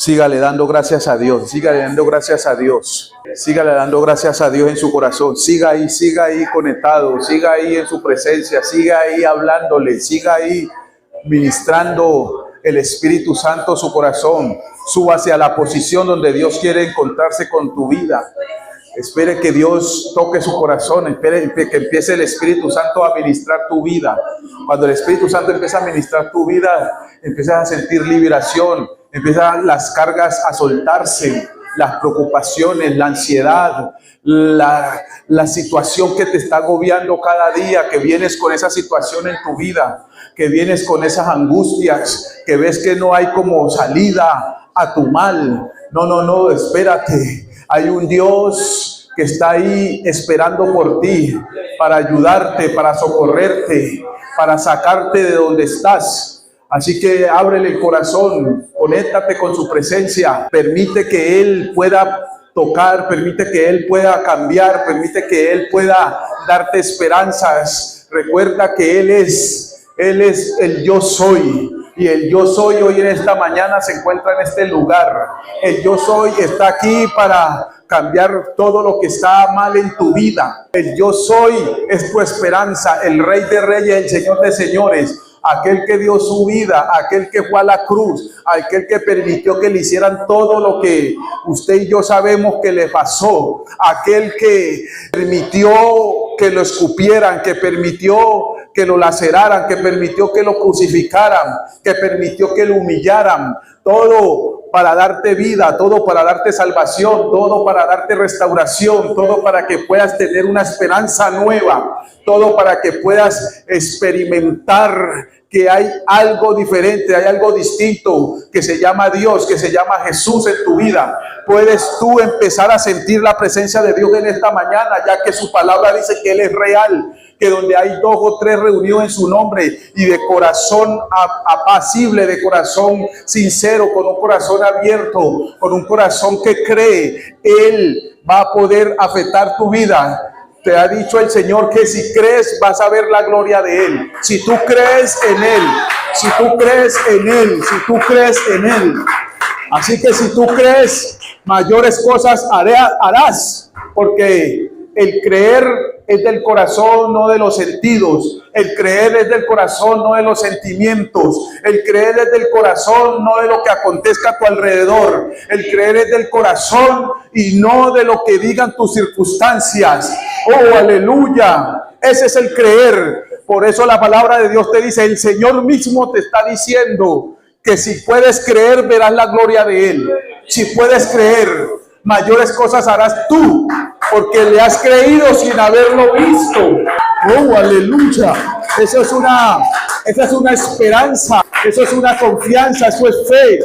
Sígale dando gracias a Dios, sígale dando gracias a Dios, sígale dando gracias a Dios en su corazón. Siga ahí conectado, siga ahí en su presencia, siga ahí hablándole, siga ahí ministrando el Espíritu Santo su corazón. Suba hacia la posición donde Dios quiere encontrarse con tu vida. Espere que Dios toque su corazón, espere que empiece el Espíritu Santo a ministrar tu vida. Cuando el Espíritu Santo empieza a ministrar tu vida, empiezas a sentir liberación, empiezan las cargas a soltarse, las preocupaciones, la ansiedad, la situación que te está agobiando cada día, que vienes con esa situación en tu vida, que vienes con esas angustias, que ves que no hay como salida a tu mal. No, espérate. Hay un Dios que está ahí esperando por ti, para ayudarte, para socorrerte, para sacarte de donde estás. Así que ábrele el corazón, conéctate con su presencia, permite que Él pueda tocar, permite que Él pueda cambiar, permite que Él pueda darte esperanzas. Recuerda que Él es el yo soy. Y el yo soy hoy en esta mañana se encuentra en este lugar. El yo soy está aquí para cambiar todo lo que está mal en tu vida. El yo soy es tu esperanza, el Rey de Reyes, el Señor de Señores, aquel que dio su vida, aquel que fue a la cruz, aquel que permitió que le hicieran todo lo que usted y yo sabemos que le pasó, aquel que permitió que lo escupieran, que permitió que lo laceraran, que permitió que lo crucificaran, que permitió que lo humillaran, todo para darte vida, todo para darte salvación, todo para darte restauración, todo para que puedas tener una esperanza nueva, todo para que puedas experimentar que hay algo diferente, hay algo distinto que se llama Dios, que se llama Jesús en tu vida. Puedes tú empezar a sentir la presencia de Dios en esta mañana, ya que su palabra dice que Él es real, que donde hay 2 o 3 reunidos en su nombre y de corazón apacible, de corazón sincero, con un corazón abierto, con un corazón que cree, Él va a poder afectar tu vida. Te ha dicho el Señor que si crees vas a ver la gloria de Él. Si tú crees en Él, si tú crees en Él, si tú crees en Él. Así que si tú crees, mayores cosas harás, porque el creer es del corazón, no de los sentidos. El creer es del corazón, no de los sentimientos. El creer es del corazón, no de lo que acontezca a tu alrededor. El creer es del corazón y no de lo que digan tus circunstancias. ¡Oh, aleluya! Ese es el creer. Por eso la palabra de Dios te dice, el Señor mismo te está diciendo que si puedes creer, verás la gloria de Él. Si puedes creer, mayores cosas harás tú, porque le has creído sin haberlo visto. ¡Oh, aleluya! Esa es una esperanza, eso es una confianza, eso es fe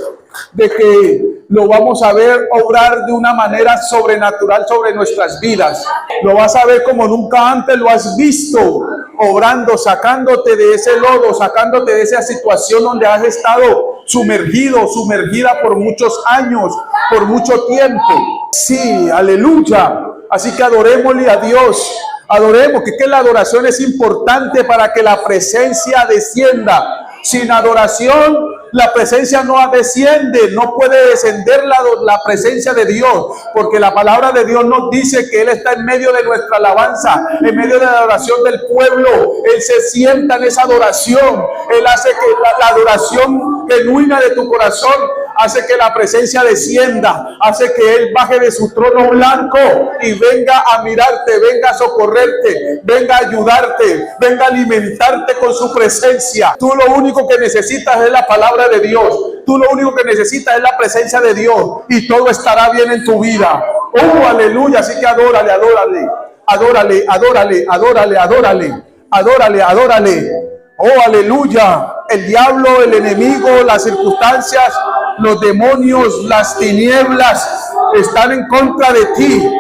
de que lo vamos a ver obrar de una manera sobrenatural sobre nuestras vidas. Lo vas a ver como nunca antes lo has visto, obrando, sacándote de ese lodo, sacándote de esa situación donde has estado sumergido, sumergida por muchos años, por mucho tiempo. Sí, aleluya. Así que adorémosle a Dios. Adoremos, que la adoración es importante para que la presencia descienda. Sin adoración, la presencia no desciende, no puede descender la presencia de Dios, porque la palabra de Dios nos dice que Él está en medio de nuestra alabanza, en medio de la adoración del pueblo. Él se sienta en esa adoración. Él hace que la adoración genuina de tu corazón hace que la presencia descienda, hace que Él baje de su trono blanco y venga a mirarte, venga a socorrerte, venga a ayudarte, venga a alimentarte con su presencia. Tú lo único que necesitas es la palabra de Dios. Tú lo único que necesitas es la presencia de Dios y todo estará bien en tu vida. ¡Oh, aleluya! Así que adórale, adórale, adórale, adórale, adórale, adórale, adórale, adórale. ¡Oh, aleluya! El diablo, el enemigo, las circunstancias, los demonios, las tinieblas están en contra de ti.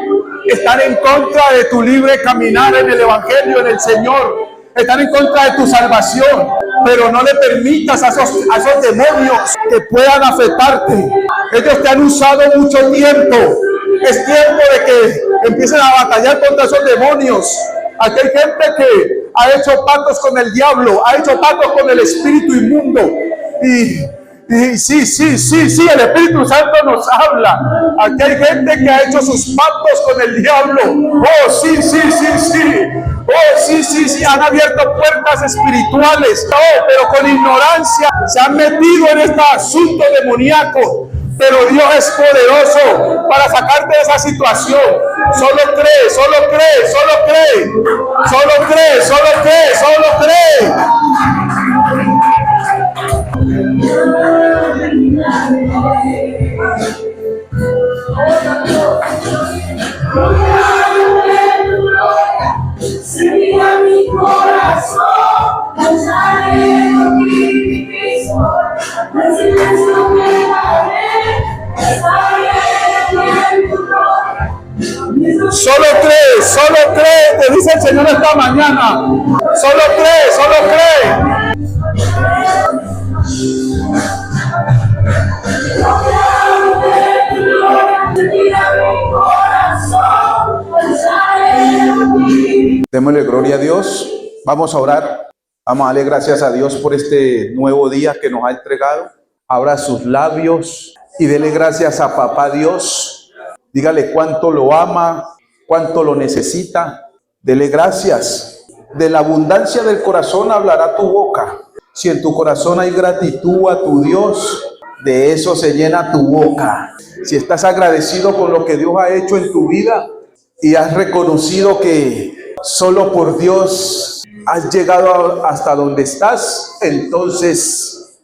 Están en contra de tu libre caminar en el Evangelio, en el Señor. Están en contra de tu salvación. Pero no le permitas a esos demonios que puedan afectarte. Ellos te han usado mucho tiempo. Es tiempo de que empiecen a batallar contra esos demonios. Aquí hay gente que ha hecho pactos con el diablo, ha hecho pactos con el espíritu inmundo. Y sí, sí, sí, sí, el Espíritu Santo nos habla. Aquí hay gente que ha hecho sus pactos con el diablo. Oh, sí, sí, sí, sí. Oh, sí, sí, sí, han abierto puertas espirituales. Oh, pero con ignorancia se han metido en este asunto demoníaco. Pero Dios es poderoso para sacarte de esa situación. Solo cree, solo cree, solo cree. Solo cree, solo cree, solo cree. Sería mi corazón, cantaré con mi mismo, el silencio me daré, estaré en tu gloria. Solo cree, te dice el Señor esta mañana. Solo cree, solo cree. Démosle gloria a Dios. Vamos a orar. Vamos a darle gracias a Dios por este nuevo día que nos ha entregado. Abra sus labios y dele gracias a Papá Dios. Dígale cuánto lo ama, cuánto lo necesita. Dele gracias. De la abundancia del corazón hablará tu boca. Si en tu corazón hay gratitud a tu Dios, de eso se llena tu boca. Si estás agradecido con lo que Dios ha hecho en tu vida y has reconocido que solo por Dios has llegado hasta donde estás, entonces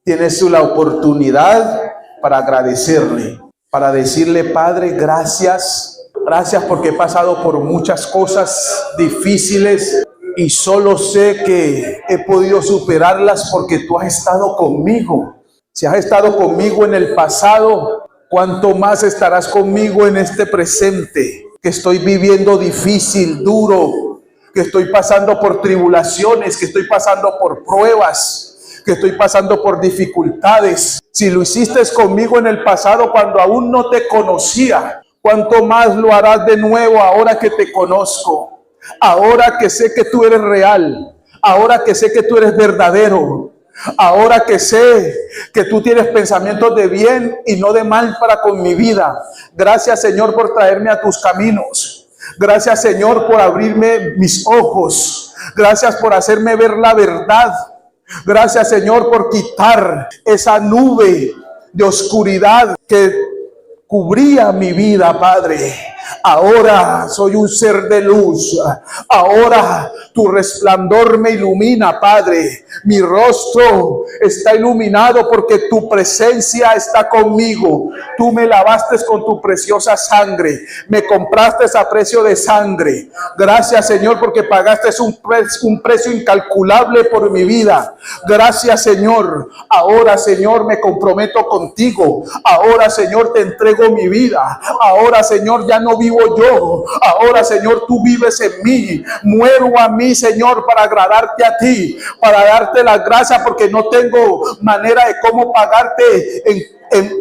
tienes la oportunidad para agradecerle, para decirle: Padre, gracias. Gracias porque he pasado por muchas cosas difíciles y solo sé que he podido superarlas porque tú has estado conmigo. Si has estado conmigo en el pasado, ¿cuánto más estarás conmigo en este presente? Que estoy viviendo difícil, duro, que estoy pasando por tribulaciones, que estoy pasando por pruebas, que estoy pasando por dificultades. Si lo hiciste conmigo en el pasado cuando aún no te conocía, ¿cuánto más lo harás de nuevo ahora que te conozco? Ahora que sé que tú eres real, ahora que sé que tú eres verdadero, ahora que sé que tú tienes pensamientos de bien y no de mal para con mi vida. Gracias, Señor, por traerme a tus caminos. Gracias, Señor, por abrirme mis ojos. Gracias por hacerme ver la verdad. Gracias, Señor, por quitar esa nube de oscuridad que cubría mi vida, Padre. Ahora soy un ser de luz. Ahora tu resplandor me ilumina, Padre. Mi rostro está iluminado porque tu presencia está conmigo. Tú me lavaste con tu preciosa sangre. Me compraste a precio de sangre. Gracias, Señor, porque pagaste un precio incalculable por mi vida. Gracias, Señor. Ahora, Señor, me comprometo contigo. Ahora, Señor, te entrego mi vida. Ahora, Señor, ya no vivo yo. Ahora, Señor, tú vives en mí. Muero a mí, Señor, para agradarte a ti, para darte las gracias, porque no tengo manera de cómo pagarte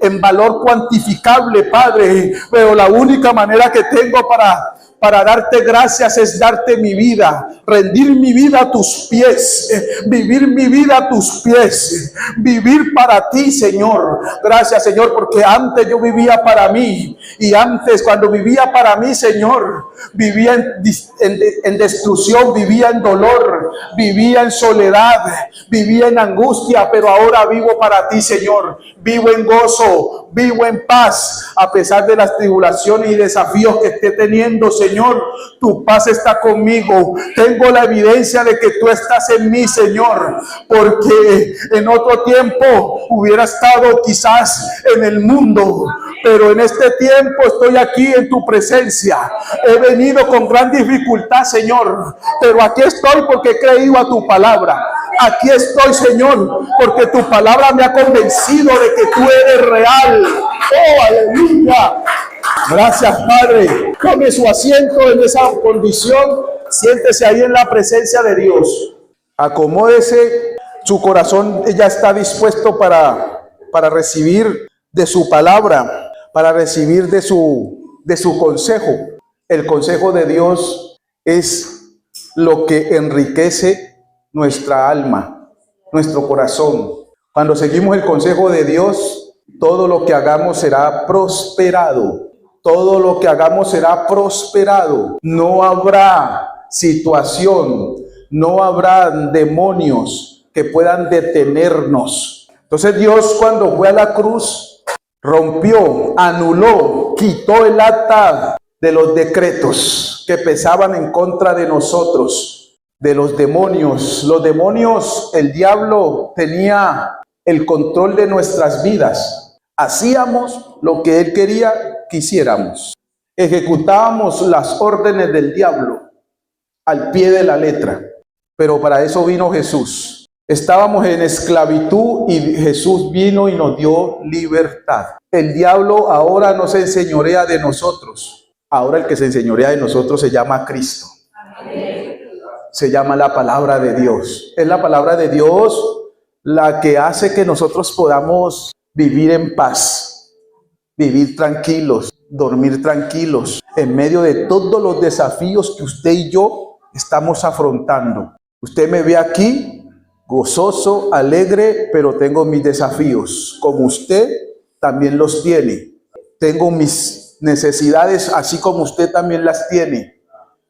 en valor cuantificable, Padre. Pero la única manera que tengo para darte gracias es darte mi vida, rendir mi vida a tus pies, vivir mi vida a tus pies, vivir para ti, Señor. Gracias, Señor, porque antes yo vivía para mí, y antes, cuando vivía para mí, Señor, vivía en destrucción, vivía en dolor, vivía en soledad, vivía en angustia, pero ahora vivo para ti, Señor. Vivo en gozo, vivo en paz, a pesar de las tribulaciones y desafíos que esté teniendo, Señor. Tu paz está conmigo. Tengo la evidencia de que tú estás en mí, Señor, porque en otro tiempo hubiera estado quizás en el mundo, pero en este tiempo estoy aquí en tu presencia. He venido con gran dificultad, Señor, pero aquí estoy porque he creído a tu palabra. Aquí estoy, Señor, porque tu palabra me ha convencido de que tú eres real. ¡Oh, aleluya! Gracias, Padre. Tome su asiento en esa condición. Siéntese ahí en la presencia de Dios. Acomódese. Su corazón ya está dispuesto para recibir de su palabra, para recibir de su consejo. El consejo de Dios es lo que enriquece nuestra alma, nuestro corazón. Cuando seguimos el consejo de Dios, todo lo que hagamos será prosperado. Todo lo que hagamos será prosperado. No habrá situación, no habrá demonios que puedan detenernos. Entonces Dios, cuando fue a la cruz, rompió, anuló, quitó el acta de los decretos que pesaban en contra de nosotros, de los demonios. Los demonios, el diablo tenía el control de nuestras vidas. Hacíamos lo que él quería que hiciéramos. Ejecutábamos las órdenes del diablo al pie de la letra. Pero para eso vino Jesús. Estábamos en esclavitud y Jesús vino y nos dio libertad. El diablo ahora no se enseñorea de nosotros. Ahora el que se enseñorea de nosotros se llama Cristo. Se llama la palabra de Dios. Es la palabra de Dios la que hace que nosotros podamos vivir en paz, vivir tranquilos, dormir tranquilos, en medio de todos los desafíos que usted y yo estamos afrontando. Usted me ve aquí gozoso, alegre, pero tengo mis desafíos. Como usted también los tiene. Tengo mis necesidades, así como usted también las tiene.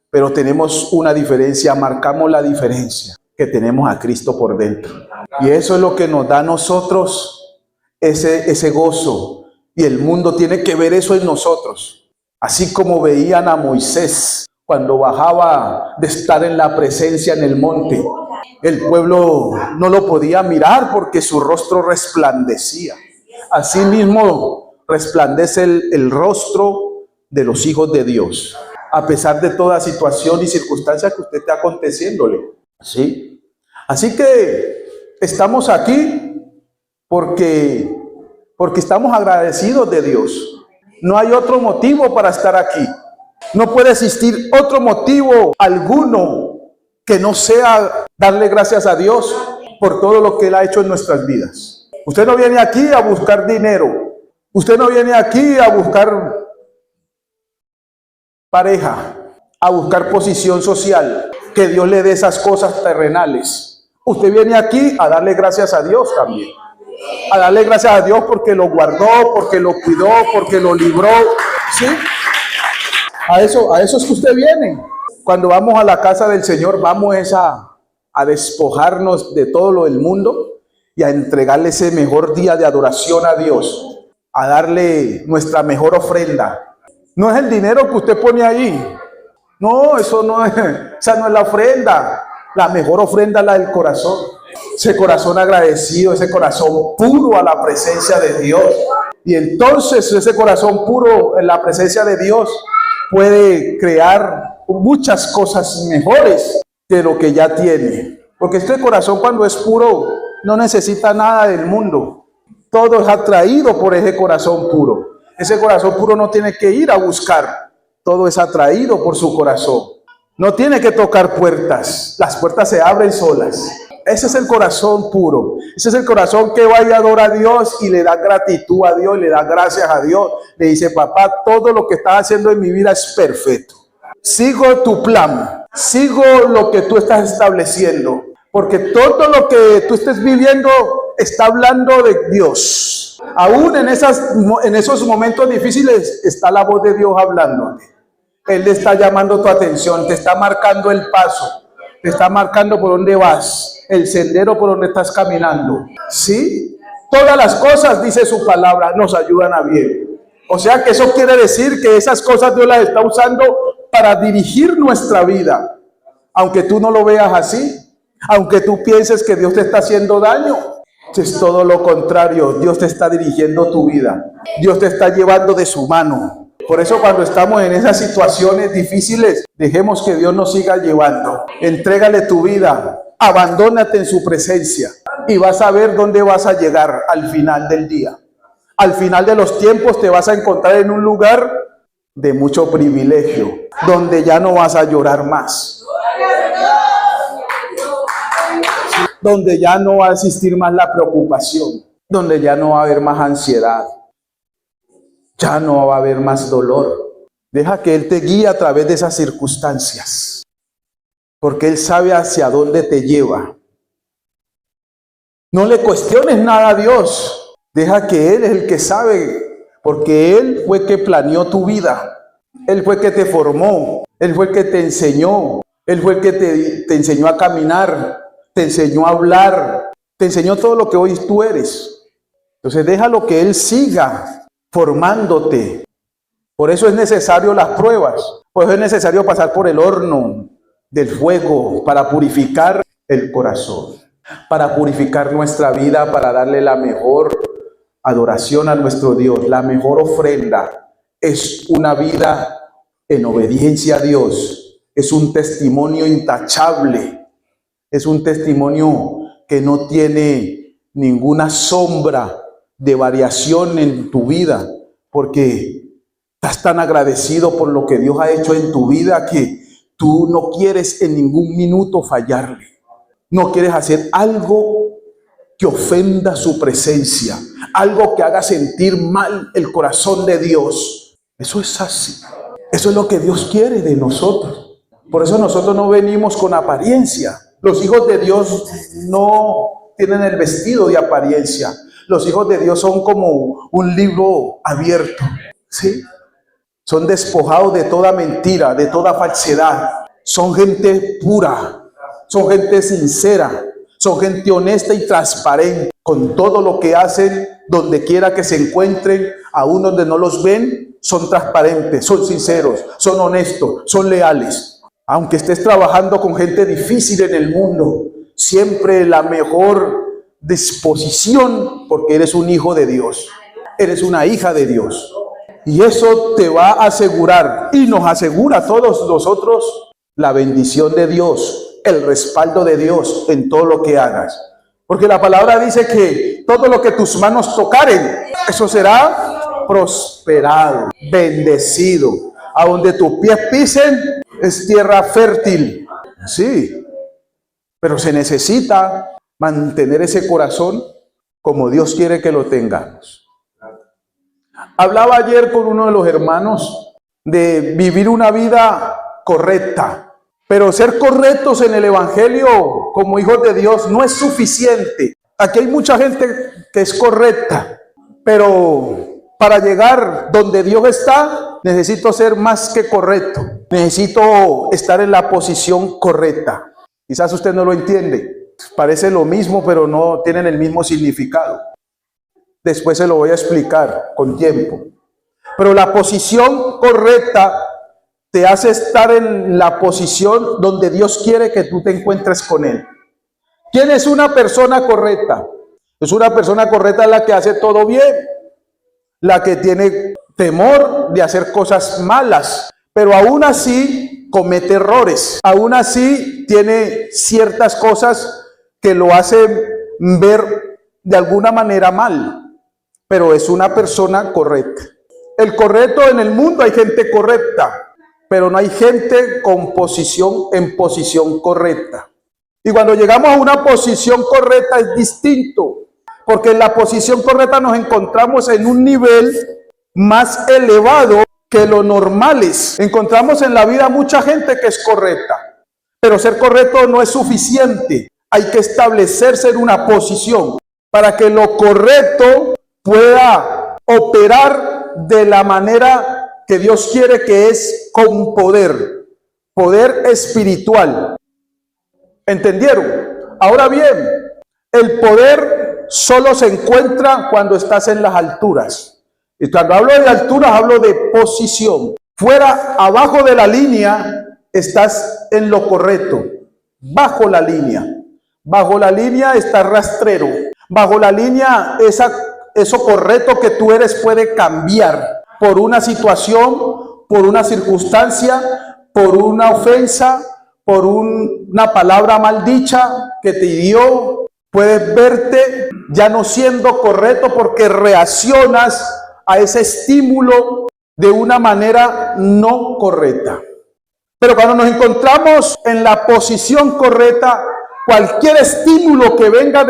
Pero tenemos una diferencia, marcamos la diferencia, que tenemos a Cristo por dentro. Y eso es lo que nos da a nosotros ese gozo. Y el mundo tiene que ver eso en nosotros. Así como veían a Moisés cuando bajaba de estar en la presencia en el monte. El pueblo no lo podía mirar porque su rostro resplandecía. Asimismo resplandece el rostro de los hijos de Dios. A pesar de toda situación y circunstancia que usted esté aconteciéndole. ¿Sí? Así que estamos aquí porque estamos agradecidos de Dios. No hay otro motivo para estar aquí. No puede existir otro motivo alguno que no sea darle gracias a Dios por todo lo que Él ha hecho en nuestras vidas. Usted no viene aquí a buscar dinero. Usted no viene aquí a buscar pareja, a buscar posición social, que Dios le dé esas cosas terrenales. Usted viene aquí a darle gracias a Dios también. A darle gracias a Dios porque lo guardó, porque lo cuidó, porque lo libró. ¿Sí? A eso es que usted viene. Cuando vamos a la casa del Señor, vamos a despojarnos de todo lo del mundo y a entregarle ese mejor día de adoración a Dios, a darle nuestra mejor ofrenda. No es el dinero que usted pone ahí. No, eso no es, esa no es la ofrenda. La mejor ofrenda es la del corazón. Ese corazón agradecido, ese corazón puro a la presencia de Dios. Y entonces ese corazón puro en la presencia de Dios puede crear muchas cosas mejores de lo que ya tiene. Porque este corazón, cuando es puro, no necesita nada del mundo. Todo es atraído por ese corazón puro. Ese corazón puro no tiene que ir a buscar. Todo es atraído por su corazón. No tiene que tocar puertas. Las puertas se abren solas. Ese es el corazón puro. Ese es el corazón que va y adora a Dios y le da gratitud a Dios, le da gracias a Dios. Le dice: papá, todo lo que estás haciendo en mi vida es perfecto. Sigo tu plan. Sigo lo que tú estás estableciendo. Porque todo lo que tú estés viviendo está hablando de Dios. Aún en esos momentos difíciles está la voz de Dios hablándote. Él le está llamando tu atención, te está marcando el paso, te está marcando por dónde vas, el sendero por donde estás caminando. ¿Sí? Todas las cosas, dice su palabra, nos ayudan a bien. O sea que eso quiere decir que esas cosas Dios las está usando para dirigir nuestra vida. Aunque tú no lo veas así, aunque tú pienses que Dios te está haciendo daño, es todo lo contrario. Dios te está dirigiendo tu vida. Dios te está llevando de su mano. Por eso cuando estamos en esas situaciones difíciles, dejemos que Dios nos siga llevando. Entrégale tu vida, abandónate en su presencia y vas a ver dónde vas a llegar al final del día. Al final de los tiempos te vas a encontrar en un lugar de mucho privilegio, donde ya no vas a llorar más, donde ya no va a existir más la preocupación, donde ya no va a haber más ansiedad. Ya no va a haber más dolor. Deja que Él te guíe a través de esas circunstancias, porque Él sabe hacia dónde te lleva. No le cuestiones nada a Dios. Deja que Él es el que sabe, porque Él fue el que planeó tu vida. Él fue el que te formó. Él fue el que te enseñó. Él fue el que te enseñó a caminar, te enseñó a hablar, te enseñó todo lo que hoy tú eres. Entonces déjalo que Él siga formándote. Por eso es necesario las pruebas. Por eso es necesario pasar por el horno del fuego para purificar el corazón, para purificar nuestra vida, para darle la mejor adoración a nuestro Dios. La mejor ofrenda es una vida en obediencia a Dios. Es un testimonio intachable. Es un testimonio que no tiene ninguna sombra de variación en tu vida, porque estás tan agradecido por lo que Dios ha hecho en tu vida que tú no quieres en ningún minuto fallarle. No quieres hacer algo que ofenda su presencia, algo que haga sentir mal el corazón de Dios. Eso es así. Eso es lo que Dios quiere de nosotros. Por eso nosotros no venimos con apariencia. Los hijos de Dios no tienen el vestido de apariencia. Los hijos de Dios son como un libro abierto, ¿sí? Son despojados de toda mentira, de toda falsedad. Son gente pura, son gente sincera, son gente honesta y transparente con todo lo que hacen, donde quiera que se encuentren, aún donde no los ven, son transparentes, son sinceros, son honestos, son leales. Aunque estés trabajando con gente difícil en el mundo, siempre la mejor disposición, porque eres un hijo de Dios, eres una hija de Dios. Y eso te va a asegurar y nos asegura a todos nosotros la bendición de Dios, el respaldo de Dios en todo lo que hagas. Porque la palabra dice que todo lo que tus manos tocaren, eso será prosperado, bendecido. A donde tus pies pisen es tierra fértil. Sí, pero se necesita mantener ese corazón como Dios quiere que lo tengamos. Hablaba ayer con uno de los hermanos de vivir una vida correcta, pero ser correctos en el evangelio como hijos de Dios no es suficiente. Aquí hay mucha gente que es correcta, pero para llegar donde Dios está, necesito ser más que correcto. Necesito estar en la posición correcta. Quizás usted no lo entiende. Parece lo mismo, pero no tienen el mismo significado. Después se lo voy a explicar con tiempo. Pero la posición correcta te hace estar en la posición donde Dios quiere que tú te encuentres con Él. ¿Quién es una persona correcta? Es una persona correcta la que hace todo bien, la que tiene temor de hacer cosas malas, pero aún así comete errores. Aún así tiene ciertas cosas que lo hacen ver de alguna manera mal, pero es una persona correcta. El correcto en el mundo hay gente correcta, pero no hay gente con en posición correcta. Y cuando llegamos a una posición correcta es distinto, porque en la posición correcta nos encontramos en un nivel más elevado que lo normales. Encontramos en la vida mucha gente que es correcta, pero ser correcto no es suficiente. Hay que establecerse en una posición para que lo correcto pueda operar de la manera que Dios quiere, que es con poder espiritual. ¿Entendieron? Ahora bien, el poder solo se encuentra cuando estás en las alturas. Y cuando hablo de alturas, hablo de posición. Abajo de la línea, estás en lo correcto. Bajo la línea está rastrero. Bajo la línea, eso correcto que tú eres puede cambiar por una situación, por una circunstancia, por una ofensa, por una palabra maldicha que te hirió. Puedes verte ya no siendo correcto porque reaccionas a ese estímulo de una manera no correcta. Pero cuando nos encontramos en la posición correcta, cualquier estímulo que venga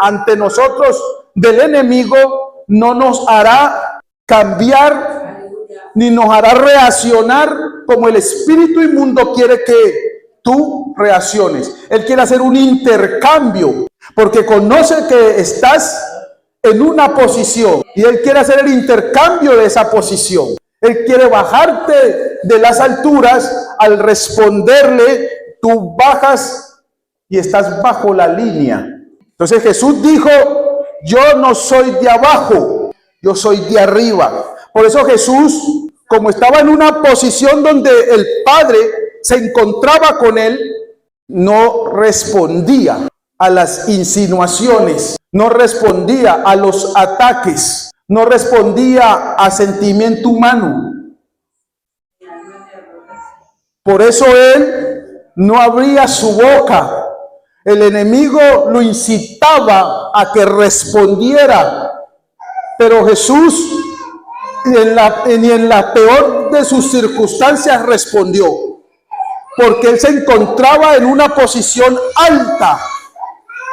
ante nosotros del enemigo no nos hará cambiar ni nos hará reaccionar como el espíritu inmundo quiere que tú reacciones. Él quiere hacer un intercambio porque conoce que estás en una posición y Él quiere hacer el intercambio de esa posición. Él quiere bajarte de las alturas. Al responderle, tú bajas y estás bajo la línea. Entonces Jesús dijo, yo no soy de abajo, yo soy de arriba. Por eso Jesús, como estaba en una posición donde el Padre se encontraba con Él, no respondía a las insinuaciones, no respondía a los ataques, no respondía a sentimiento humano. Por eso Él no abría su boca. El enemigo lo incitaba a que respondiera, pero Jesús ni en la peor de sus circunstancias respondió, porque Él se encontraba en una posición alta.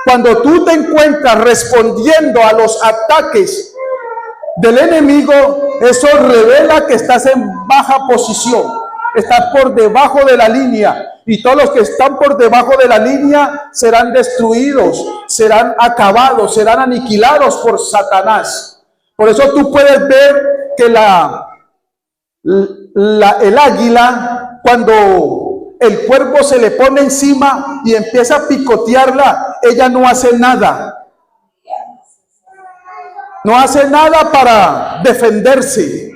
Cuando tú te encuentras respondiendo a los ataques del enemigo, eso revela que estás en baja posición, estás por debajo de la línea, y todos los que están por debajo de la línea serán destruidos, serán acabados, serán aniquilados por Satanás. Por eso tú puedes ver que el águila, cuando el cuervo se le pone encima y empieza a picotearla, ella no hace nada. No hace nada para defenderse.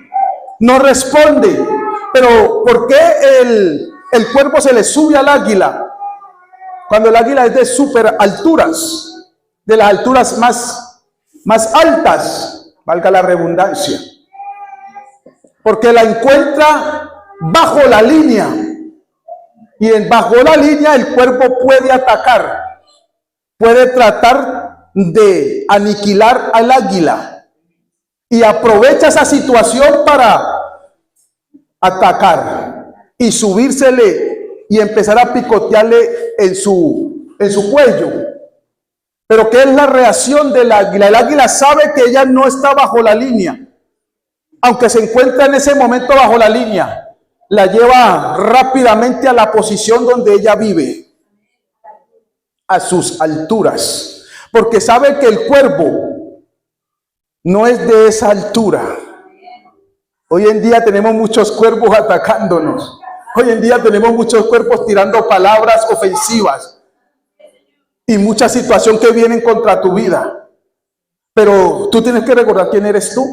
No responde. Pero ¿por qué el cuervo se le sube al águila? Cuando el águila es de super alturas, de las alturas más altas, valga la redundancia. Porque la encuentra bajo la línea. Y bajo la línea el cuervo puede atacar, puede tratar de aniquilar al águila y aprovecha esa situación para atacar y subírsele y empezar a picotearle en su cuello. Pero ¿qué es la reacción del águila? El águila sabe que ella no está bajo la línea, aunque se encuentra en ese momento bajo la línea. La lleva rápidamente a la posición donde ella vive, a sus alturas, porque sabe que el cuervo no es de esa altura. Hoy en día tenemos muchos cuervos atacándonos. Hoy en día tenemos muchos cuervos tirando palabras ofensivas y mucha situación que vienen contra tu vida. Pero tú tienes que recordar quién eres tú,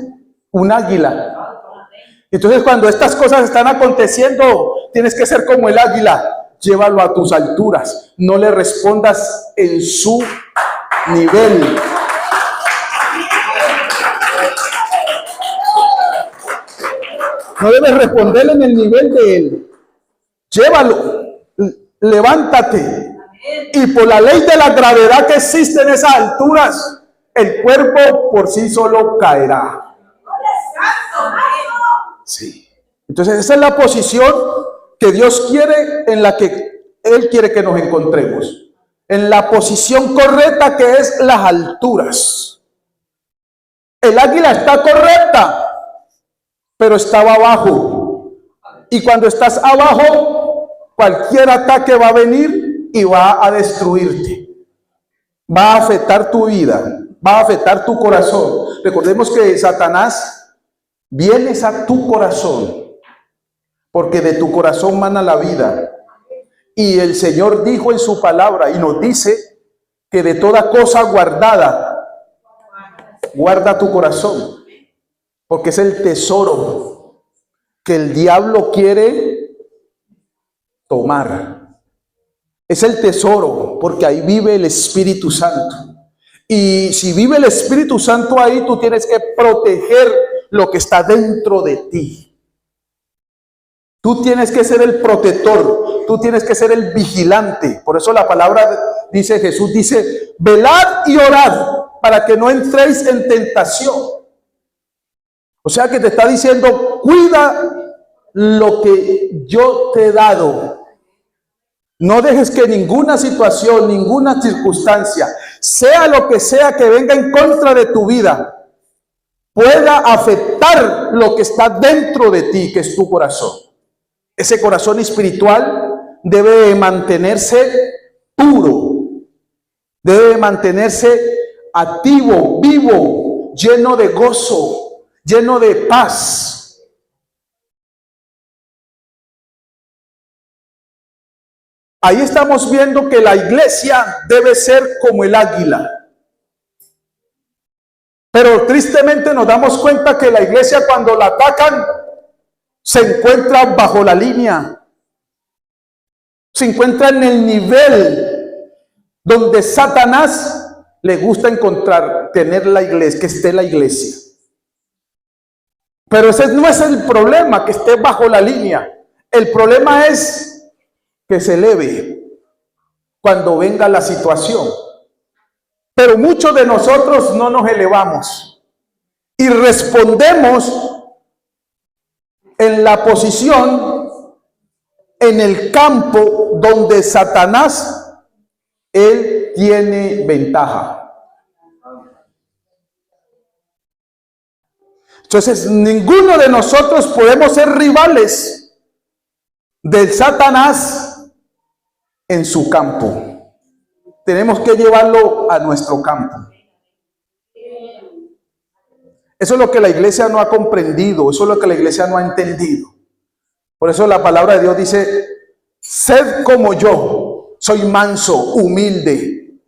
un águila. Entonces, cuando estas cosas están aconteciendo, tienes que ser como el águila. Llévalo a tus alturas. No le respondas en su nivel. No debes responderle en el nivel de él. Llévalo. Levántate. Y por la ley de la gravedad que existe en esas alturas, el cuerpo por sí solo caerá. Sí. Entonces esa es la posición que Dios quiere, en la que Él quiere que nos encontremos. En la posición correcta, que es las alturas. El águila está correcta, pero estaba abajo. Y cuando estás abajo, cualquier ataque va a venir y va a destruirte. Va a afectar tu vida, va a afectar tu corazón. Recordemos que Satanás vienes a tu corazón, porque de tu corazón mana la vida. Y el Señor dijo en su palabra, y nos dice, que de toda cosa guardada, guarda tu corazón, porque es el tesoro que el diablo quiere tomar. Es el tesoro, porque ahí vive el Espíritu Santo. Y si vive el Espíritu Santo ahí, tú tienes que proteger lo que está dentro de ti. Tú tienes que ser el protector, tú tienes que ser el vigilante. Por eso la palabra dice, Jesús dice, velad y orad para que no entréis en tentación. O sea que te está diciendo, cuida lo que yo te he dado. No dejes que ninguna situación, ninguna circunstancia, sea lo que sea que venga en contra de tu vida, pueda afectar lo que está dentro de ti, que es tu corazón. Ese corazón espiritual debe mantenerse puro, Debe mantenerse activo, vivo, lleno de gozo, lleno de paz. Ahí estamos viendo que la iglesia debe ser como el águila. Pero tristemente nos damos cuenta que la iglesia, cuando la atacan, se encuentra bajo la línea. Se encuentra en el nivel donde Satanás le gusta tener la iglesia, que esté la iglesia. Pero ese no es el problema, que esté bajo la línea. El problema es que se eleve cuando venga la situación. Pero muchos de nosotros no nos elevamos y respondemos en la posición, en el campo donde Satanás, él tiene ventaja. Entonces, ninguno de nosotros podemos ser rivales del Satanás en su campo. Tenemos que llevarlo a nuestro campo. Eso es lo que la iglesia no ha comprendido, eso es lo que la iglesia no ha entendido. Por eso la palabra de Dios dice, sed como yo, soy manso, humilde.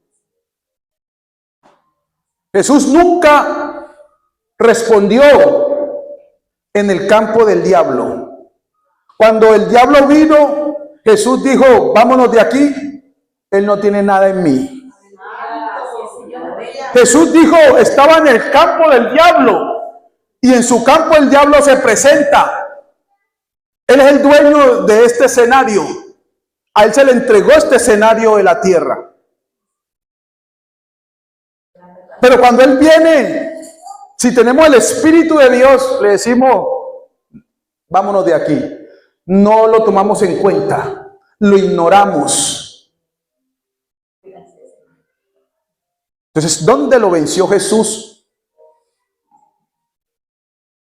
Jesús nunca respondió en el campo del diablo. Cuando el diablo vino, Jesús dijo, vámonos de aquí. Él no tiene nada en mí. Jesús dijo, estaba en el campo del diablo. Y en su campo el diablo se presenta. Él es el dueño de este escenario. A él se le entregó este escenario de la tierra. Pero cuando él viene, si tenemos el Espíritu de Dios, le decimos, vámonos de aquí. No lo tomamos en cuenta. Lo ignoramos. Entonces, ¿dónde lo venció Jesús?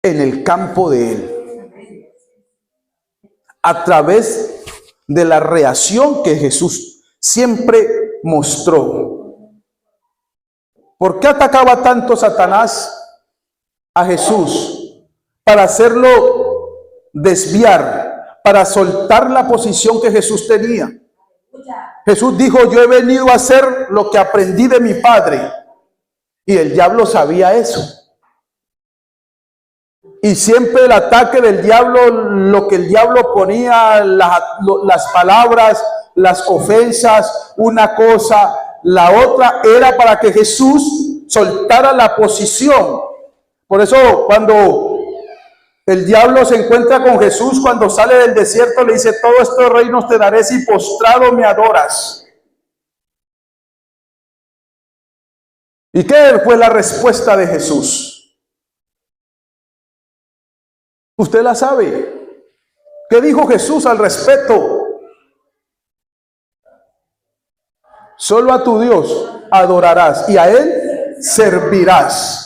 En el campo de él. A través de la reacción que Jesús siempre mostró. ¿Por qué atacaba tanto Satanás a Jesús? Para hacerlo desviar, para soltar la posición que Jesús tenía. Jesús dijo, yo he venido a hacer lo que aprendí de mi Padre. Y el diablo sabía eso. Y siempre el ataque del diablo, lo que el diablo ponía, las palabras, las ofensas, una cosa, la otra, era para que Jesús soltara la posición. Por eso cuando el diablo se encuentra con Jesús, cuando sale del desierto, le dice, todos estos reinos te daré si postrado me adoras. ¿Y qué fue la respuesta de Jesús? Usted la sabe. ¿Qué dijo Jesús al respecto? Solo a tu Dios adorarás y a Él servirás.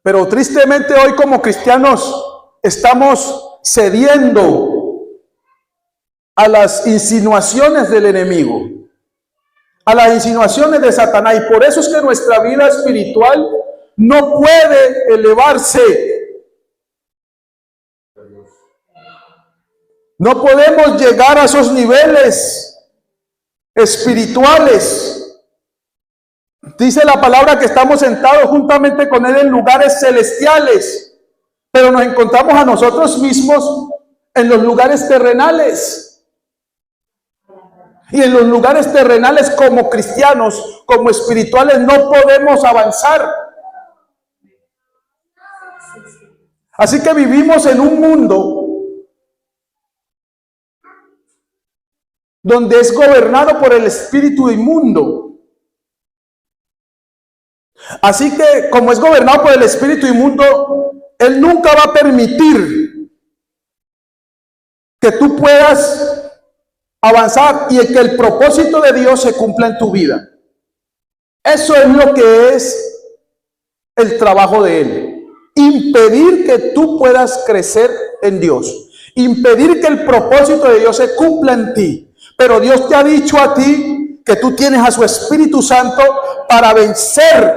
Pero tristemente hoy como cristianos estamos cediendo a las insinuaciones del enemigo, a las insinuaciones de Satanás. Y por eso es que nuestra vida espiritual no puede elevarse. No podemos llegar a esos niveles espirituales. Dice la palabra que estamos sentados juntamente con Él en lugares celestiales, pero nos encontramos a nosotros mismos en los lugares terrenales. Y en los lugares terrenales como cristianos, como espirituales, no podemos avanzar. Así que vivimos en un mundo donde es gobernado por el espíritu inmundo. Así que, como es gobernado por el espíritu inmundo, Él nunca va a permitir que tú puedas avanzar y que el propósito de Dios se cumpla en tu vida. Eso es lo que es el trabajo de Él. Impedir que tú puedas crecer en Dios. Impedir que el propósito de Dios se cumpla en ti. Pero Dios te ha dicho a ti que tú tienes a su Espíritu Santo para vencer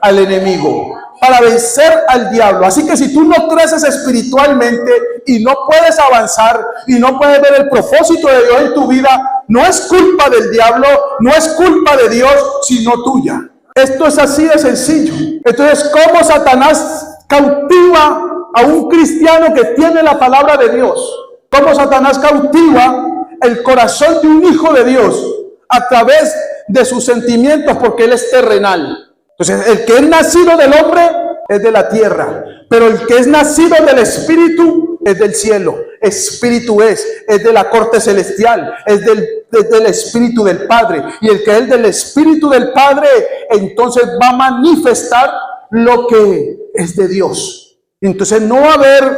al enemigo, para vencer al diablo. Así que si tú no creces espiritualmente y no puedes avanzar y no puedes ver el propósito de Dios en tu vida, no es culpa del diablo, no es culpa de Dios, sino tuya. Esto es así de sencillo. Entonces, ¿cómo Satanás cautiva a un cristiano que tiene la palabra de Dios? ¿Cómo Satanás cautiva el corazón de un hijo de Dios a través de sus sentimientos? Porque él es terrenal. Entonces, el que es nacido del hombre es de la tierra, pero el que es nacido del Espíritu es del cielo. Espíritu es de la corte celestial, es del Espíritu del Padre. Y el que es del Espíritu del Padre, entonces va a manifestar lo que es de Dios. Entonces no va a haber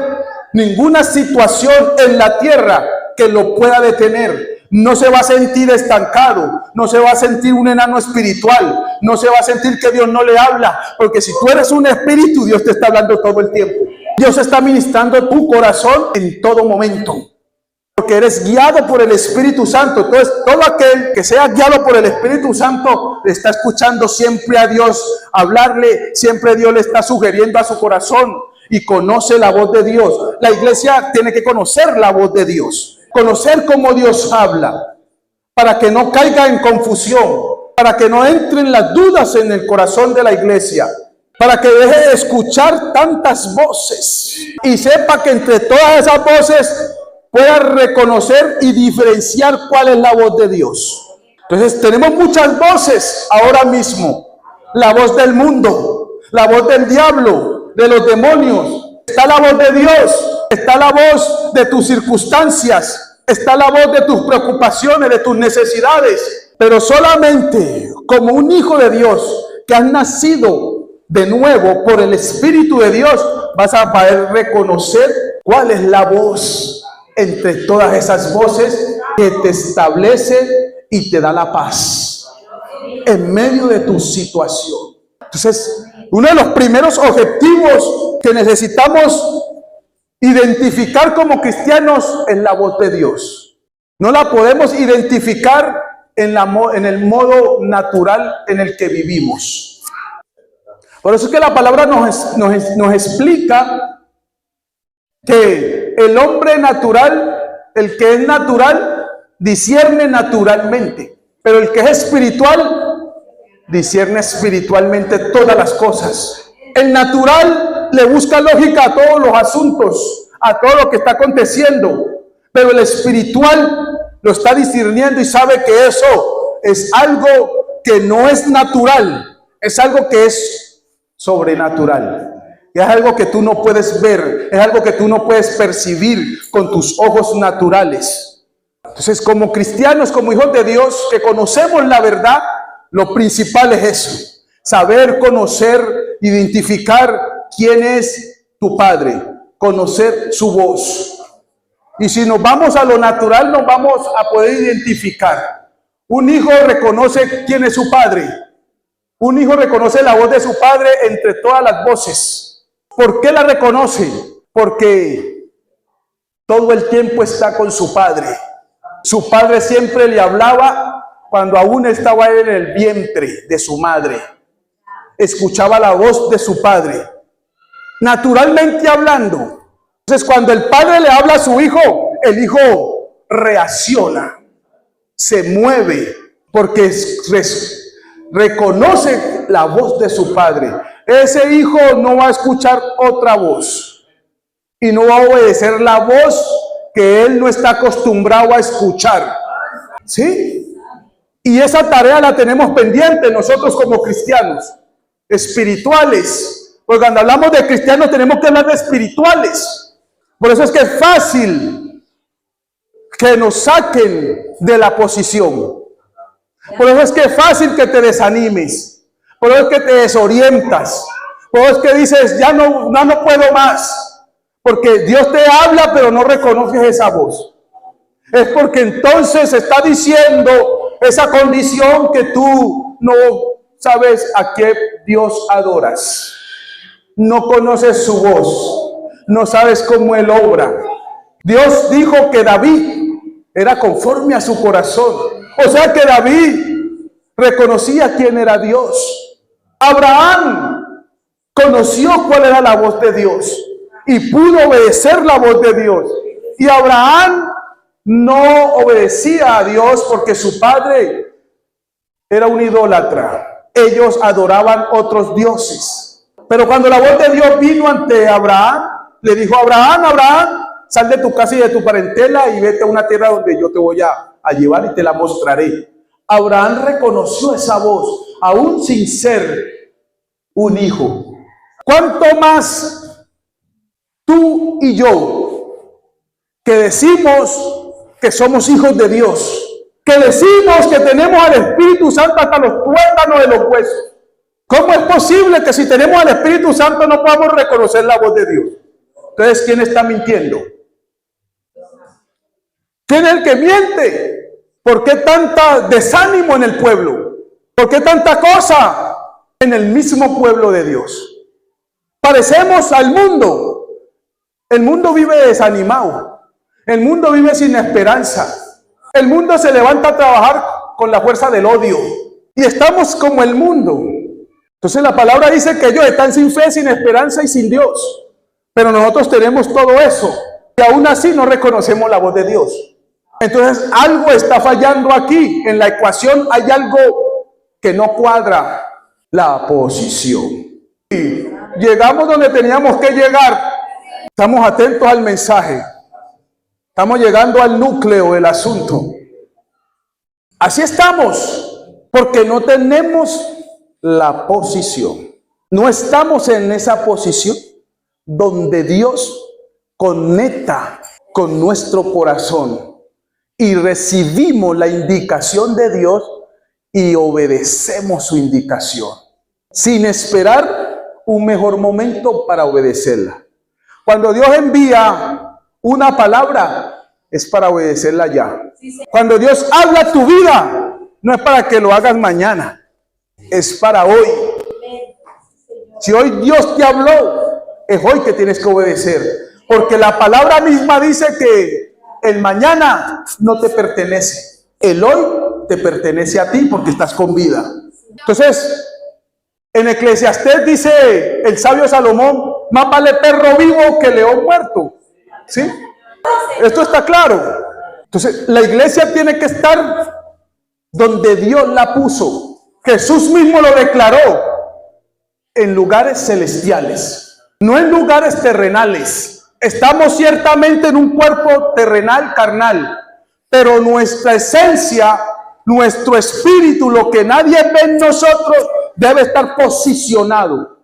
ninguna situación en la tierra que lo pueda detener. No se va a sentir estancado, no se va a sentir un enano espiritual, no se va a sentir que Dios no le habla, porque si tú eres un espíritu, Dios te está hablando todo el tiempo. Dios está ministrando tu corazón en todo momento, porque eres guiado por el Espíritu Santo. Entonces, todo aquel que sea guiado por el Espíritu Santo está escuchando siempre a Dios hablarle, siempre Dios le está sugiriendo a su corazón y conoce la voz de Dios. La iglesia tiene que conocer la voz de Dios, conocer cómo Dios habla, para que no caiga en confusión, para que no entren las dudas en el corazón de la iglesia, para que deje de escuchar tantas voces y sepa que entre todas esas voces pueda reconocer y diferenciar cuál es la voz de Dios. Entonces tenemos muchas voces ahora mismo: la voz del mundo, la voz del diablo, de los demonios. Está la voz de Dios, está la voz de tus circunstancias, está la voz de tus preocupaciones, de tus necesidades. Pero solamente como un hijo de Dios que has nacido de nuevo por el Espíritu de Dios, vas a poder reconocer cuál es la voz entre todas esas voces que te establece y te da la paz en medio de tu situación. Entonces, uno de los primeros objetivos que necesitamos identificar como cristianos es la voz de Dios. No la podemos identificar en el modo natural en el que vivimos. Por eso es que la palabra nos explica que el hombre natural, el que es natural, discierne naturalmente, pero el que es espiritual, discierne espiritualmente todas las cosas. El natural le busca lógica a todos los asuntos, a todo lo que está aconteciendo, pero el espiritual lo está discerniendo y sabe que eso es algo que no es natural, es algo que es sobrenatural. Es algo que tú no puedes ver, es algo que tú no puedes percibir con tus ojos naturales. Entonces, como cristianos, como hijos de Dios que conocemos la verdad, lo principal es eso: saber, conocer, identificar quién es tu Padre, conocer su voz. Y si nos vamos a lo natural, nos vamos a poder identificar. Un hijo reconoce quién es su padre. Un hijo reconoce la voz de su padre entre todas las voces. ¿Por qué la reconoce? Porque todo el tiempo está con su padre. Su padre siempre le hablaba cuando aún estaba en el vientre de su madre. Escuchaba la voz de su padre, naturalmente hablando. Entonces, cuando el padre le habla a su hijo, el hijo reacciona, se mueve, porque reconoce la voz de su padre. Ese hijo no va a escuchar otra voz y no va a obedecer la voz que él no está acostumbrado a escuchar. ¿Sí? Y esa tarea la tenemos pendiente nosotros como cristianos espirituales. Porque cuando hablamos de cristianos tenemos que hablar de espirituales. Por eso es que es fácil que nos saquen de la posición. Por eso es que es fácil que te desanimes. Por eso es que te desorientas. Por eso es que dices, ya no puedo más. Porque Dios te habla, pero no reconoces esa voz. Es porque entonces está diciendo esa condición que tú no sabes a qué Dios adoras. No conoces su voz. No sabes cómo Él obra. Dios dijo que David era conforme a su corazón. O sea que David reconocía quién era Dios. Abraham conoció cuál era la voz de Dios y pudo obedecer la voz de Dios. Y Abraham no obedecía a Dios porque su padre era un idólatra. Ellos adoraban otros dioses. Pero cuando la voz de Dios vino ante Abraham, le dijo: Abraham, Abraham, sal de tu casa y de tu parentela y vete a una tierra donde yo te voy a llevar y te la mostraré. Abraham reconoció esa voz, aún sin ser un hijo. ¿Cuánto más tú y yo, que decimos que somos hijos de Dios, que decimos que tenemos al Espíritu Santo hasta los tuétanos de los huesos? ¿Cómo es posible que si tenemos al Espíritu Santo no podamos reconocer la voz de Dios? Entonces, ¿quién está mintiendo? ¿Quién es el que miente? ¿Por qué tanta desánimo en el pueblo? ¿Por qué tanta cosa en el mismo pueblo de Dios? Parecemos al mundo. El mundo vive desanimado. El mundo vive sin esperanza. El mundo se levanta a trabajar con la fuerza del odio. Y estamos como el mundo. Entonces la palabra dice que ellos están sin fe, sin esperanza y sin Dios. Pero nosotros tenemos todo eso. Y aún así no reconocemos la voz de Dios. Entonces algo está fallando aquí. En la ecuación hay algo que no cuadra. La posición. Y llegamos donde teníamos que llegar. Estamos atentos al mensaje. Estamos llegando al núcleo del asunto. Así estamos. Porque no tenemos la posición. No estamos en esa posición donde Dios conecta con nuestro corazón y recibimos la indicación de Dios y obedecemos su indicación sin esperar un mejor momento para obedecerla. Cuando Dios envía una palabra, es para obedecerla ya. Cuando Dios habla a tu vida, no es para que lo hagas mañana, es para hoy. Si hoy Dios te habló, es hoy que tienes que obedecer, porque la palabra misma dice que el mañana no te pertenece, el hoy te pertenece a ti porque estás con vida. Entonces, en Eclesiastés dice el sabio Salomón: más vale perro vivo que león muerto. ¿Sí? Esto está claro. Entonces, la iglesia tiene que estar donde Dios la puso. Jesús mismo lo declaró: en lugares celestiales, no en lugares terrenales. Estamos ciertamente en un cuerpo terrenal, carnal, pero nuestra esencia, nuestro espíritu, lo que nadie ve en nosotros, debe estar posicionado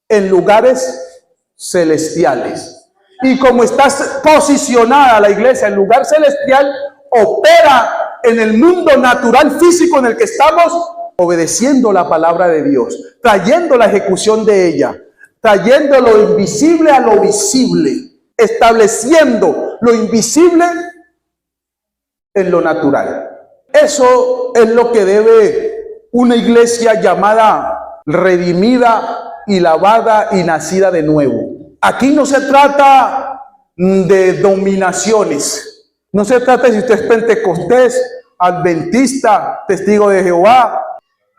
en lugares celestiales. Y como está posicionada la iglesia en lugar celestial, opera en el mundo natural físico en el que estamos, obedeciendo la palabra de Dios, trayendo la ejecución de ella, trayendo lo invisible a lo visible, estableciendo lo invisible en lo natural. Eso es lo que debe una iglesia llamada redimida y lavada y nacida de nuevo. Aquí no se trata de dominaciones. No se trata de si usted es pentecostés, adventista, testigo de Jehová,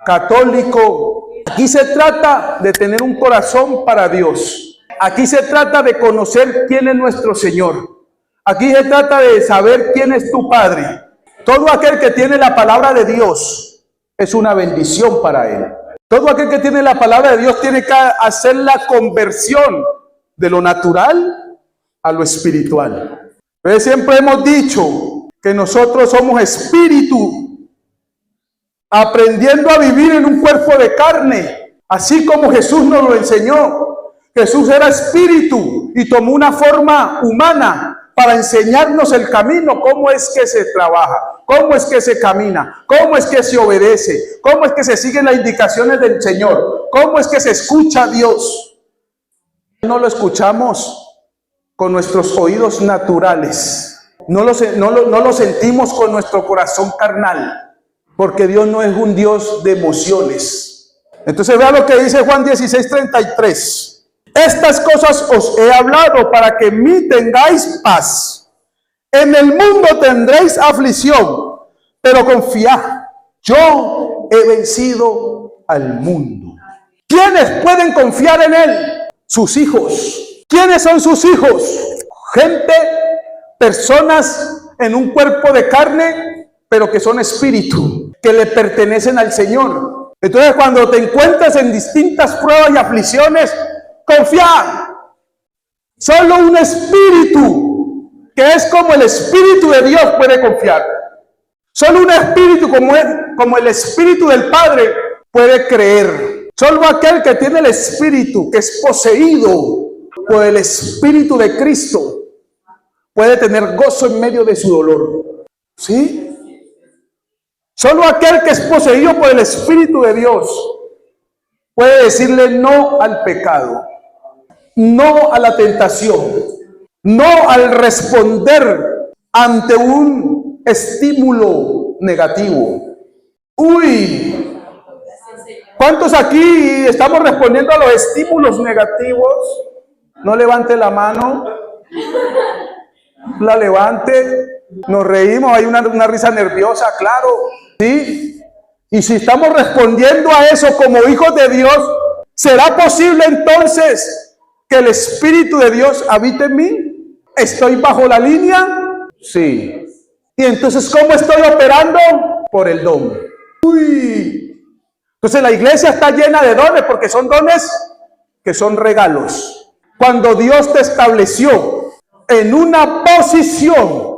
católico. Aquí se trata de tener un corazón para Dios. Aquí se trata de conocer quién es nuestro Señor. Aquí se trata de saber quién es tu Padre. Todo aquel que tiene la palabra de Dios es una bendición para él. Todo aquel que tiene la palabra de Dios tiene que hacer la conversión de lo natural a lo espiritual. Pero siempre hemos dicho que nosotros somos espíritu, aprendiendo a vivir en un cuerpo de carne, así como Jesús nos lo enseñó. Jesús era espíritu y tomó una forma humana para enseñarnos el camino, cómo es que se trabaja, cómo es que se camina, cómo es que se obedece, cómo es que se siguen las indicaciones del Señor, cómo es que se escucha a Dios. No lo escuchamos con nuestros oídos naturales, no lo sentimos con nuestro corazón carnal, porque Dios no es un Dios de emociones. Entonces vea lo que dice Juan 16:33. Estas cosas os he hablado para que en mí tengáis paz. En el mundo tendréis aflicción, pero confiad, yo yo he vencido al mundo. ¿Quiénes pueden confiar en Él? Sus hijos. ¿Quiénes son sus hijos? Gente, personas en un cuerpo de carne, pero que son espíritu, que le pertenecen al Señor. Entonces, cuando te encuentres en distintas pruebas y aflicciones, confía. Solo un espíritu, que es como el Espíritu de Dios, puede confiar. Solo un espíritu como el Espíritu del Padre puede creer. Solo aquel que tiene el Espíritu, que es poseído por el Espíritu de Cristo, puede tener gozo en medio de su dolor. ¿Sí? Solo aquel que es poseído por el Espíritu de Dios puede decirle no al pecado, no a la tentación, no al responder ante un estímulo negativo. Uy, ¿cuántos aquí estamos respondiendo a los estímulos negativos? No levante la mano, la levante. Nos reímos, hay una risa nerviosa, claro, ¿sí? Y si estamos respondiendo a eso como hijos de Dios, ¿será posible entonces que el Espíritu de Dios habite en mí? ¿Estoy bajo la línea? Sí. ¿Y entonces cómo estoy operando? Por el don. Uy. Entonces la iglesia está llena de dones, porque son dones que son regalos. Cuando Dios te estableció en una posición,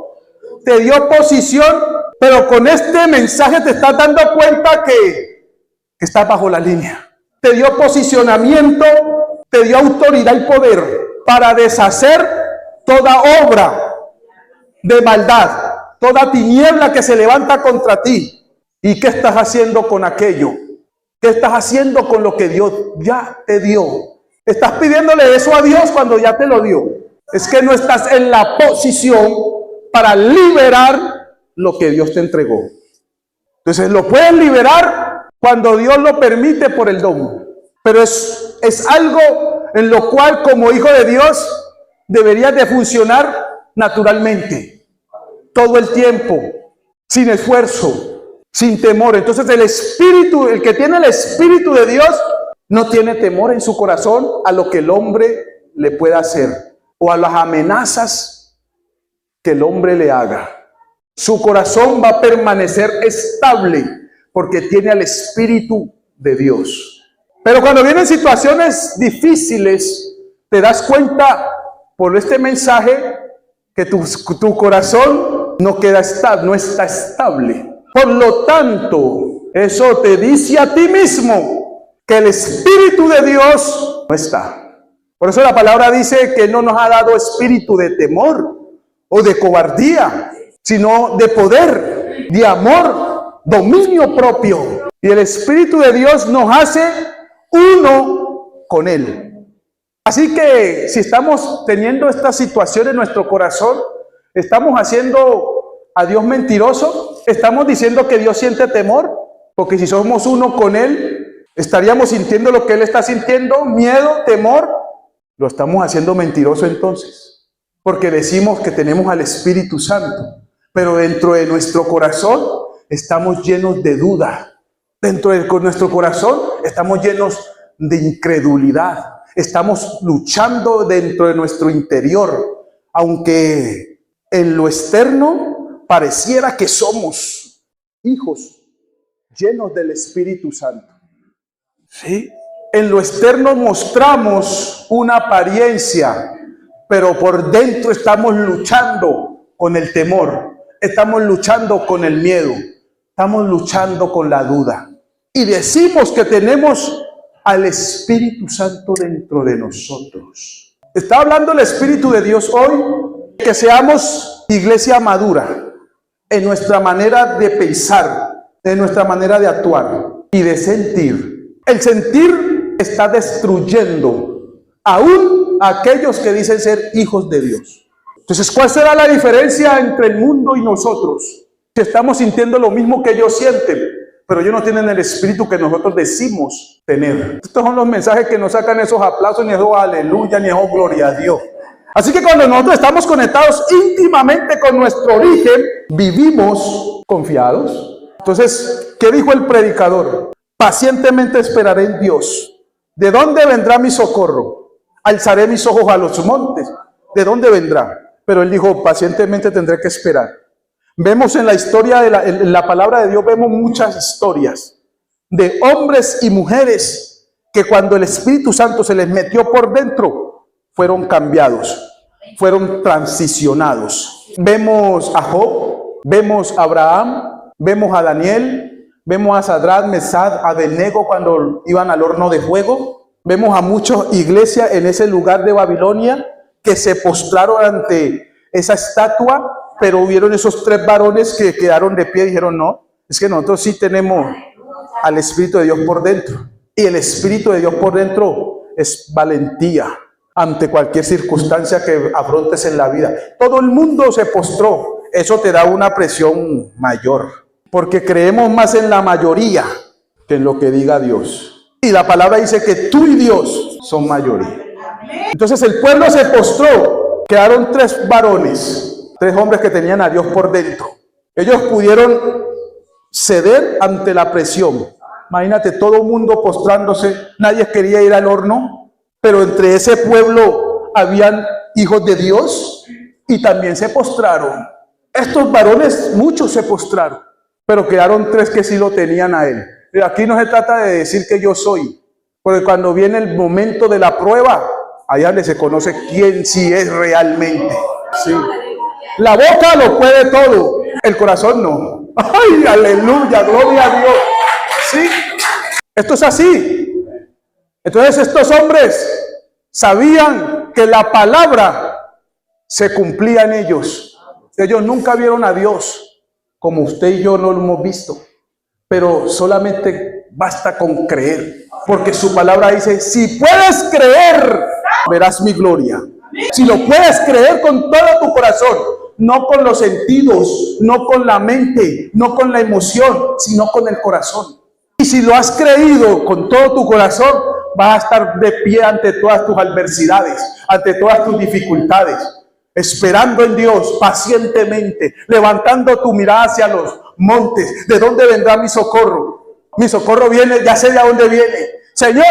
te dio posición, pero con este mensaje te estás dando cuenta que estás bajo la línea. Te dio posicionamiento, te dio autoridad y poder para deshacer toda obra de maldad, toda tiniebla que se levanta contra ti. ¿Y qué estás haciendo con aquello? ¿Qué estás haciendo con lo que Dios ya te dio? Estás pidiéndole eso a Dios cuando ya te lo dio. Es que no estás en la posición para liberar lo que Dios te entregó. Entonces lo puedes liberar cuando Dios lo permite por el don. Pero es algo en lo cual como hijo de Dios deberías de funcionar naturalmente. Todo el tiempo, sin esfuerzo, sin temor. Entonces el que tiene el Espíritu de Dios no tiene temor en su corazón a lo que el hombre le pueda hacer o a las amenazas que el hombre le haga. Su corazón va a permanecer estable porque tiene al Espíritu de Dios. Pero cuando vienen situaciones difíciles, te das cuenta por este mensaje que tu corazón no está estable. Por lo tanto, eso te dice a ti mismo que el Espíritu de Dios no está. Por eso la palabra dice que no nos ha dado espíritu de temor o de cobardía, sino de poder, de amor, dominio propio. Y el Espíritu de Dios nos hace uno con Él. Así que si estamos teniendo esta situación en nuestro corazón, estamos haciendo a Dios mentiroso, estamos diciendo que Dios siente temor, porque si somos uno con Él, estaríamos sintiendo lo que Él está sintiendo, miedo, temor. Lo estamos haciendo mentiroso entonces. Porque decimos que tenemos al Espíritu Santo, pero dentro de nuestro corazón estamos llenos de duda. Dentro de nuestro corazón estamos llenos de incredulidad. Estamos luchando dentro de nuestro interior, aunque en lo externo pareciera que somos hijos llenos del Espíritu Santo. ¿Sí? En lo externo mostramos una apariencia, pero por dentro estamos luchando con el temor, estamos luchando con el miedo, estamos luchando con la duda. Y decimos que tenemos al Espíritu Santo dentro de nosotros. Está hablando el Espíritu de Dios hoy, que seamos iglesia madura en nuestra manera de pensar, en nuestra manera de actuar y de sentir. El sentir está destruyendo aún a aquellos que dicen ser hijos de Dios. Entonces, ¿cuál será la diferencia entre el mundo y nosotros? Si estamos sintiendo lo mismo que ellos sienten, pero ellos no tienen el espíritu que nosotros decimos tener. Estos son los mensajes que nos sacan esos aplausos, ni esos aleluya, ni esos gloria a Dios. Así que cuando nosotros estamos conectados íntimamente con nuestro origen, vivimos confiados. Entonces, ¿qué dijo el predicador? Pacientemente esperaré en Dios. ¿De dónde vendrá mi socorro? Alzaré mis ojos a los montes. ¿De dónde vendrá? Pero él dijo, pacientemente tendré que esperar. Vemos en la historia, en la palabra de Dios, vemos muchas historias de hombres y mujeres que cuando el Espíritu Santo se les metió por dentro, fueron cambiados, fueron transicionados. Vemos a Job, vemos a Abraham, vemos a Daniel, vemos a Sadrach, Mesach, Abednego cuando iban al horno de fuego. Vemos a muchas iglesias en ese lugar de Babilonia que se postraron ante esa estatua, pero hubieron esos 3 varones que quedaron de pie y dijeron, no, es que nosotros sí tenemos al Espíritu de Dios por dentro. Y el Espíritu de Dios por dentro es valentía ante cualquier circunstancia que afrontes en la vida. Todo el mundo se postró. Eso te da una presión mayor, porque creemos más en la mayoría que en lo que diga Dios. Y la palabra dice que tú y Dios son mayoría. Entonces el pueblo se postró. Quedaron 3 varones, 3 hombres que tenían a Dios por dentro. Ellos pudieron ceder ante la presión. Imagínate, todo el mundo postrándose, nadie quería ir al horno, pero entre ese pueblo habían hijos de Dios y también se postraron. Estos varones, muchos se postraron, pero quedaron 3 que sí lo tenían a él. Aquí no se trata de decir que yo soy, porque cuando viene el momento de la prueba, allá donde se conoce quién sí es realmente. Sí. La boca lo puede todo, el corazón no. ¡Ay, aleluya! ¡Gloria a Dios! ¿Sí? Esto es así. Entonces estos hombres sabían que la palabra se cumplía en ellos. Ellos nunca vieron a Dios como usted y yo no lo hemos visto, pero solamente basta con creer, porque su palabra dice, si puedes creer, verás mi gloria. Si lo puedes creer con todo tu corazón, no con los sentidos, no con la mente, no con la emoción, sino con el corazón. Y si lo has creído con todo tu corazón, vas a estar de pie ante todas tus adversidades, ante todas tus dificultades, esperando en Dios pacientemente, levantando tu mirada hacia los montes. ¿De dónde vendrá mi socorro? Mi socorro viene, ya sé de dónde viene. Señor,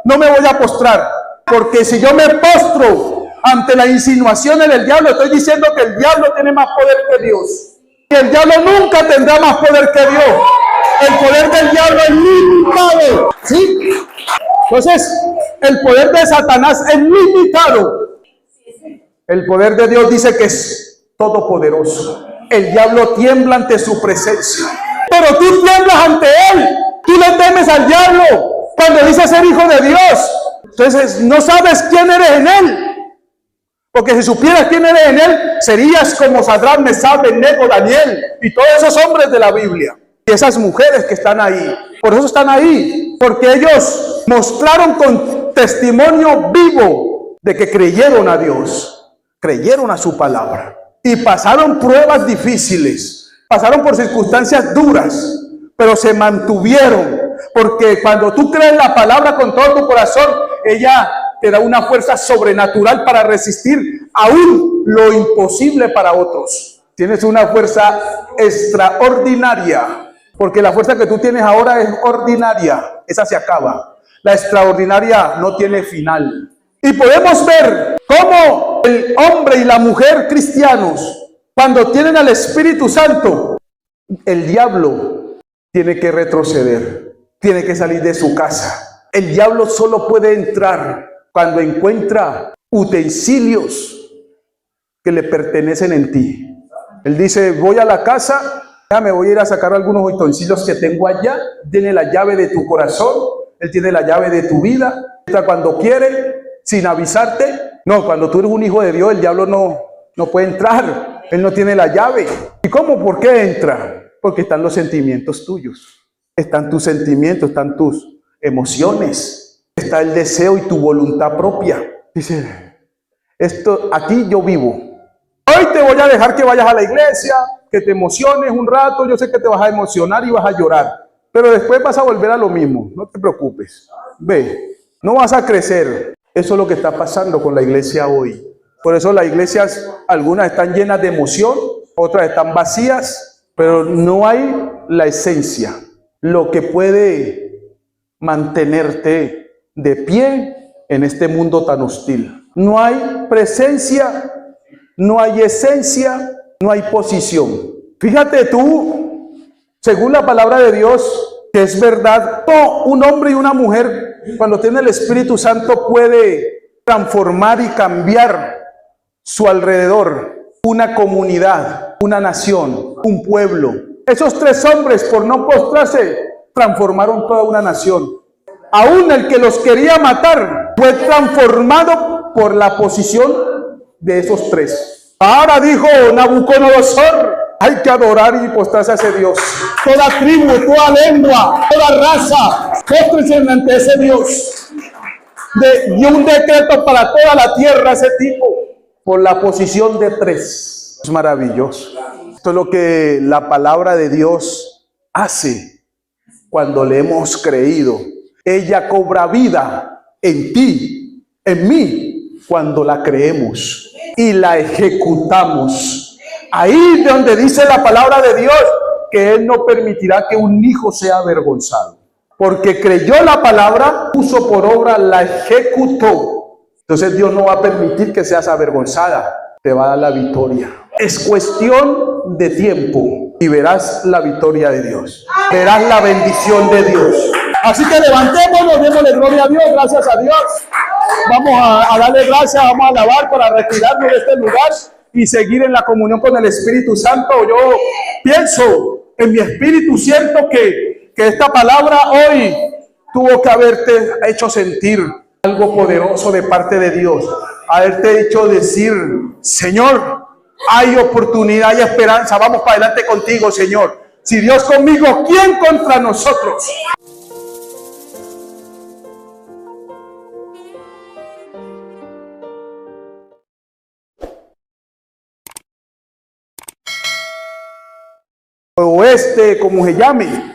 no me voy a postrar, porque si yo me postro ante la insinuación del diablo, estoy diciendo que el diablo tiene más poder que Dios. Y el diablo nunca tendrá más poder que Dios. El poder del diablo es limitado. ¿Sí? Entonces, el poder de Satanás es limitado. El poder de Dios dice que es todopoderoso. El diablo tiembla ante su presencia. Pero tú tiemblas ante él. Tú le temes al diablo cuando dices ser hijo de Dios. Entonces, no sabes quién eres en él. Porque si supieras quién eres en él, serías como Sadrach, Mesach, Abednego, Daniel y todos esos hombres de la Biblia. Y esas mujeres que están ahí. Por eso están ahí. Porque ellos mostraron con testimonio vivo de que creyeron a Dios. Creyeron a su palabra. Y pasaron pruebas difíciles. Pasaron por circunstancias duras. Pero se mantuvieron. Porque cuando tú crees la palabra con todo tu corazón, ella te da una fuerza sobrenatural para resistir aún lo imposible para otros. Tienes una fuerza extraordinaria, porque la fuerza que tú tienes ahora es ordinaria, esa se acaba. La extraordinaria no tiene final. Y podemos ver cómo el hombre y la mujer cristianos, cuando tienen al Espíritu Santo, el diablo tiene que retroceder, tiene que salir de su casa. El diablo solo puede entrar cuando encuentra utensilios que le pertenecen en ti. Él dice, voy a la casa, ya me voy a ir a sacar algunos utensilios que tengo allá. Tiene la llave de tu corazón, él tiene la llave de tu vida. Entra cuando quiere, sin avisarte. No, cuando tú eres un hijo de Dios, el diablo no puede entrar. Él no tiene la llave. ¿Y cómo? ¿Por qué entra? Porque están los sentimientos tuyos. Están tus sentimientos, están tus emociones. Está el deseo y tu voluntad propia. Dice, aquí yo vivo. Hoy te voy a dejar que vayas a la iglesia, que te emociones un rato. Yo sé que te vas a emocionar y vas a llorar, pero después vas a volver a lo mismo. No te preocupes. Ve, no vas a crecer. Eso es lo que está pasando con la iglesia hoy. Por eso las iglesias, algunas están llenas de emoción, otras están vacías, pero no hay la esencia, lo que puede mantenerte de pie en este mundo tan hostil. No hay presencia, no hay esencia, no hay posición. Fíjate tú, según la palabra de Dios, que es verdad, un hombre y una mujer, cuando tiene el Espíritu Santo, puede transformar y cambiar su alrededor, una comunidad, una nación, un pueblo. Esos tres hombres, por no postrarse, transformaron toda una nación. Aún el que los quería matar fue transformado por la posición de esos tres. Ahora dijo Nabucodonosor, hay que adorar y postrarse a ese Dios. Toda tribu, toda lengua, toda raza, póstrense ante ese Dios. Dio un decreto para toda la tierra ese tipo, por la posición de tres. Es maravilloso. Esto es lo que la palabra de Dios hace cuando le hemos creído. Ella cobra vida en ti, en mí, cuando la creemos y la ejecutamos. Ahí donde dice la palabra de Dios que Él no permitirá que un hijo sea avergonzado. Porque creyó la palabra, puso por obra, la ejecutó. Entonces Dios no va a permitir que seas avergonzada, te va a dar la victoria. Es cuestión de tiempo y verás la victoria de Dios. Verás la bendición de Dios. Así que levantémonos, démosle gloria a Dios, gracias a Dios. Vamos a darle gracias, vamos a alabar para retirarnos de este lugar y seguir en la comunión con el Espíritu Santo. Yo pienso, en mi espíritu siento que esta palabra hoy tuvo que haberte hecho sentir algo poderoso de parte de Dios. Haberte hecho decir, Señor, hay oportunidad, hay esperanza, vamos para adelante contigo, Señor. Si Dios conmigo, ¿quién contra nosotros? O como se llame,